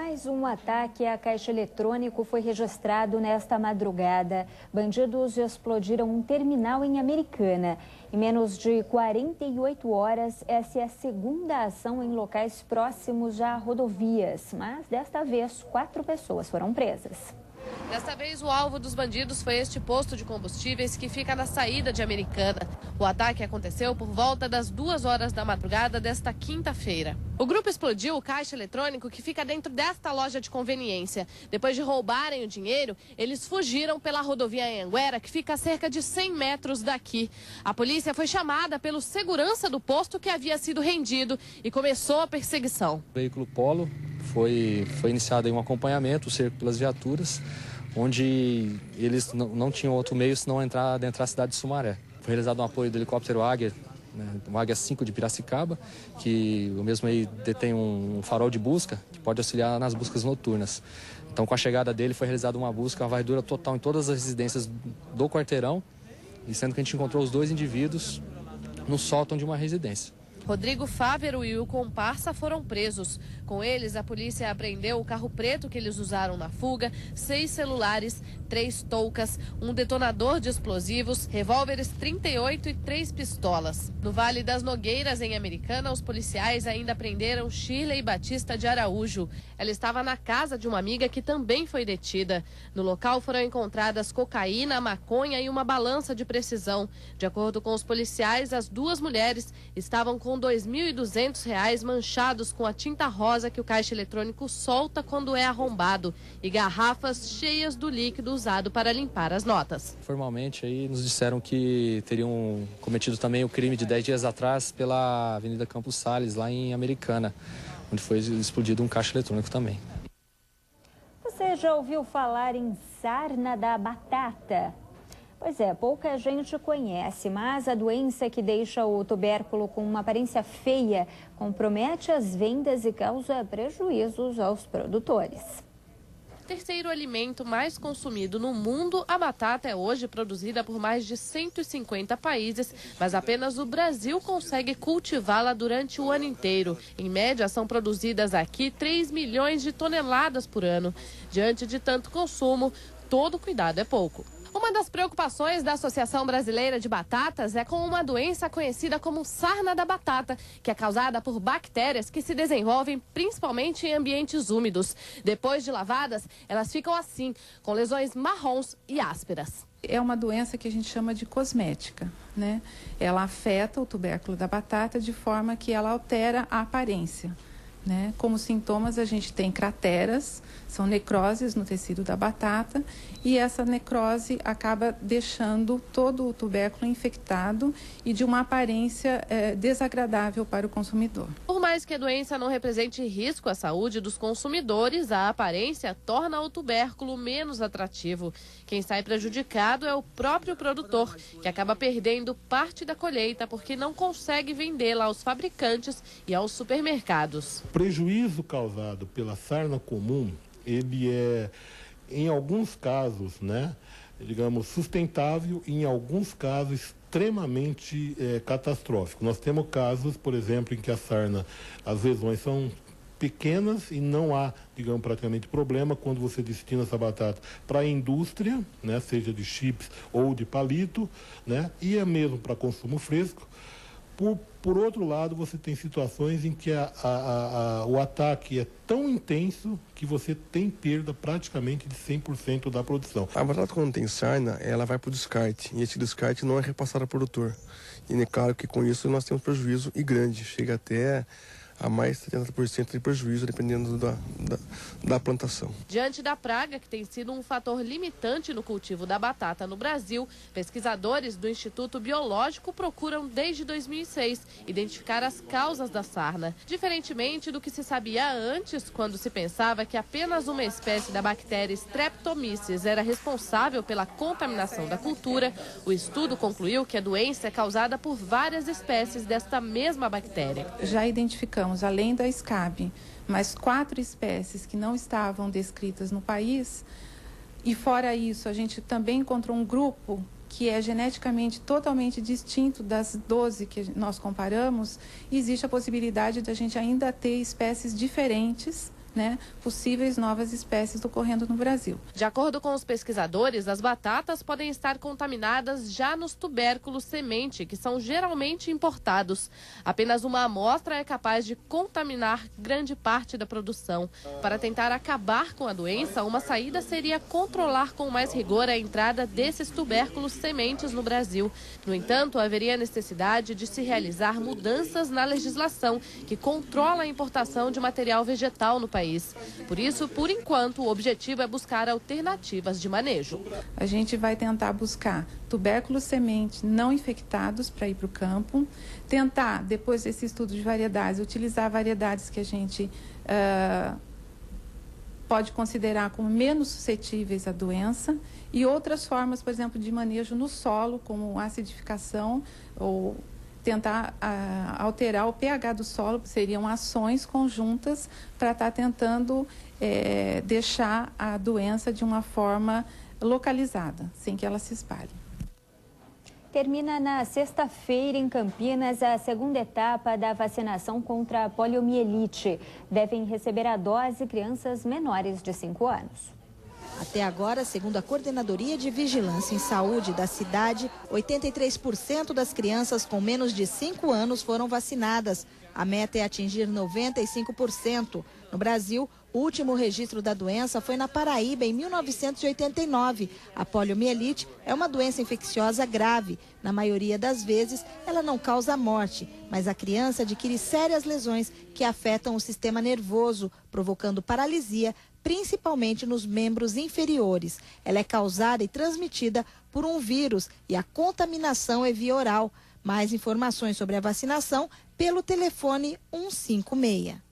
Mais um ataque à caixa eletrônico foi registrado nesta madrugada. Bandidos explodiram um terminal em Americana. Em menos de 48 horas, essa é a segunda ação em locais próximos a rodovias. Mas, desta vez, 4 pessoas foram presas. Desta vez, o alvo dos bandidos foi este posto de combustíveis que fica na saída de Americana. O ataque aconteceu por volta das 2 horas da madrugada desta quinta-feira. O grupo explodiu o caixa eletrônico que fica dentro desta loja de conveniência. Depois de roubarem o dinheiro, eles fugiram pela rodovia Anhanguera, que fica a cerca de 100 metros daqui. A polícia foi chamada pelo segurança do posto que havia sido rendido e começou a perseguição. O veículo Polo foi iniciado em um acompanhamento, cerco pelas viaturas, onde eles não tinham outro meio senão adentrar a cidade de Sumaré. Foi realizado um apoio do helicóptero Águia, o Águia 5 de Piracicaba, que o mesmo aí detém um farol de busca, que pode auxiliar nas buscas noturnas. Então, com a chegada dele, foi realizada uma busca, uma varredura total em todas as residências do quarteirão, e sendo que a gente encontrou os 2 indivíduos no sótão de uma residência. Rodrigo Fávero e o comparsa foram presos. Com eles, a polícia apreendeu o carro preto que eles usaram na fuga, 6 celulares, 3 toucas, um detonador de explosivos, revólveres 38 e 3 pistolas. No Vale das Nogueiras, em Americana, os policiais ainda prenderam Shirley Batista de Araújo. Ela estava na casa de uma amiga que também foi detida. No local foram encontradas cocaína, maconha e uma balança de precisão. De acordo com os policiais, as 2 mulheres estavam com R$ 2.200 manchados com a tinta rosa que o caixa eletrônico solta quando é arrombado e garrafas cheias do líquido usado para limpar as notas. Formalmente aí nos disseram que teriam cometido também o crime de 10 dias atrás pela Avenida Campos Sales, lá em Americana, onde foi explodido um caixa eletrônico também. Você já ouviu falar em sarna da batata? Pois é, pouca gente conhece, mas a doença que deixa o tubérculo com uma aparência feia compromete as vendas e causa prejuízos aos produtores. Terceiro alimento mais consumido no mundo, a batata é hoje produzida por mais de 150 países, mas apenas o Brasil consegue cultivá-la durante o ano inteiro. Em média, são produzidas aqui 3 milhões de toneladas por ano. Diante de tanto consumo, todo cuidado é pouco. Uma das preocupações da Associação Brasileira de Batatas é com uma doença conhecida como sarna da batata, que é causada por bactérias que se desenvolvem principalmente em ambientes úmidos. Depois de lavadas, elas ficam assim, com lesões marrons e ásperas. É uma doença que a gente chama de cosmética, né? Ela afeta o tubérculo da batata de forma que ela altera a aparência. Né? Como sintomas, a gente tem crateras, são necroses no tecido da batata, e essa necrose acaba deixando todo o tubérculo infectado e de uma aparência desagradável para o consumidor. Por mais que a doença não represente risco à saúde dos consumidores, a aparência torna o tubérculo menos atrativo. Quem sai prejudicado é o próprio produtor, que acaba perdendo parte da colheita porque não consegue vendê-la aos fabricantes e aos supermercados. O prejuízo causado pela sarna comum, ele é, em alguns casos, né, digamos, sustentável e em alguns casos extremamente catastrófico. Nós temos casos, por exemplo, em que a sarna, as lesões são pequenas e não há, digamos, praticamente problema quando você destina essa batata para a indústria, né, seja de chips ou de palito, né, e é mesmo para consumo fresco. Por outro lado, você tem situações em que o ataque é tão intenso que você tem perda praticamente de 100% da produção. A batata, quando tem sarna, ela vai para o descarte, e esse descarte não é repassado ao produtor. E é claro que com isso nós temos prejuízo e grande, chega até a mais de 70% de prejuízo, dependendo da plantação. Diante da praga, que tem sido um fator limitante no cultivo da batata no Brasil, pesquisadores do Instituto Biológico procuram desde 2006 identificar as causas da sarna. Diferentemente do que se sabia antes, quando se pensava que apenas uma espécie da bactéria Streptomyces era responsável pela contaminação da cultura, o estudo concluiu que a doença é causada por várias espécies desta mesma bactéria. Já identificamos, além da SCAB, mais 4 espécies que não estavam descritas no país. E fora isso, a gente também encontrou um grupo que é geneticamente totalmente distinto das 12 que nós comparamos. E existe a possibilidade de a gente ainda ter espécies diferentes, né, possíveis novas espécies ocorrendo no Brasil. De acordo com os pesquisadores, as batatas podem estar contaminadas já nos tubérculos semente, que são geralmente importados. Apenas uma amostra é capaz de contaminar grande parte da produção. Para tentar acabar com a doença, uma saída seria controlar com mais rigor a entrada desses tubérculos sementes no Brasil. No entanto, haveria necessidade de se realizar mudanças na legislação que controla a importação de material vegetal no país. Por isso, por enquanto, o objetivo é buscar alternativas de manejo. A gente vai tentar buscar tubérculos sementes não infectados para ir para o campo, tentar, depois desse estudo de variedades, utilizar variedades que a gente pode considerar como menos suscetíveis à doença e outras formas, por exemplo, de manejo no solo, como acidificação ou tentar alterar o pH do solo. Seriam ações conjuntas para estar tentando deixar a doença de uma forma localizada, sem que ela se espalhe. Termina na sexta-feira em Campinas a segunda etapa da vacinação contra a poliomielite. Devem receber a dose crianças menores de 5 anos. Até agora, segundo a Coordenadoria de Vigilância em Saúde da cidade, 83% das crianças com menos de 5 anos foram vacinadas. A meta é atingir 95%. No Brasil, o último registro da doença foi na Paraíba, em 1989. A poliomielite é uma doença infecciosa grave. Na maioria das vezes, ela não causa morte, mas a criança adquire sérias lesões que afetam o sistema nervoso, provocando paralisia, principalmente nos membros inferiores. Ela é causada e transmitida por um vírus e a contaminação é via oral. Mais informações sobre a vacinação pelo telefone 156.